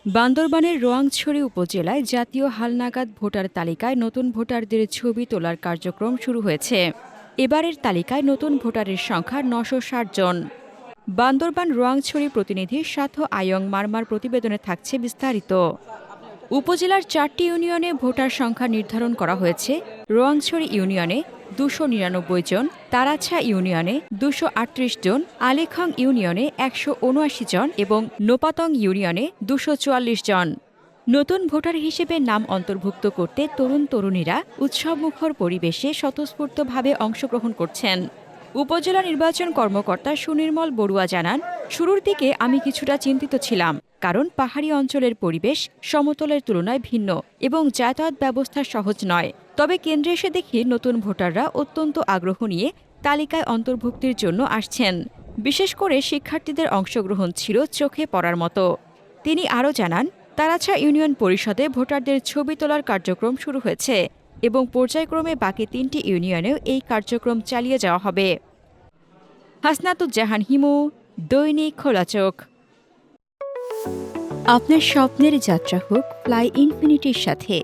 বান্দরবানের রোয়াংছড়ি উপজেলায় জাতীয় হালনাগাদ ভোটার তালিকায় নতুন ভোটারদের ছবি তোলার কার্যক্রম শুরু হয়েছে। এবারের তালিকায় নতুন ভোটারের সংখ্যা ৯৬০ জন। বান্দরবান রোয়াংছড়ি প্রতিনিধি সাথ আয়ং মারমার প্রতিবেদনে থাকছে বিস্তারিত। উপজেলার ৪টি ইউনিয়নে ভোটার সংখ্যা নির্ধারণ করা হয়েছে। রোয়াংছড়ি ইউনিয়নে ২৯৯ জন, তারাছা ইউনিয়নে ২৩৮ জন, আলীখং ইউনিয়নে ১৭৯ জন এবং নোপাতং ইউনিয়নে ২৪৪ জন। নতুন ভোটার হিসেবে নাম অন্তর্ভুক্ত করতে তরুণ-তরুণীরা উৎসবমুখর পরিবেশে স্বতঃস্ফূর্তভাবে অংশগ্রহণ করছেন। উপজেলা নির্বাচন কর্মকর্তা সুনির্মল বড়ুয়া জানান, শুরুর দিকে আমি কিছুটা চিন্তিত ছিলাম, কারণ পাহাড়ি অঞ্চলের পরিবেশ সমতলের তুলনায় ভিন্ন এবং যাতায়াত ব্যবস্থা সহজ নয়। তবে কেন্দ্রে এসে দেখি নতুন ভোটাররা অত্যন্ত আগ্রহ নিয়ে তালিকায় অন্তর্ভুক্তির জন্য আসছেন। বিশেষ করে শিক্ষার্থীদের অংশগ্রহণ ছিল চোখে পড়ার মতো। তিনি আরও জানান, তারাছা ইউনিয়ন পরিষদে ভোটারদের ছবি তোলার কার্যক্রম শুরু হয়েছে এবং পর্যায়ক্রমে বাকি ৩টি ইউনিয়নেও এই কার্যক্রম চালিয়ে যাওয়া হবে। হাসনাতুজ্জাহান হিমু, দৈনিক খোলা চোখ। আপনার স্বপ্নের যাত্রা হোক ফ্লাই ইনফিনিটির সাথে।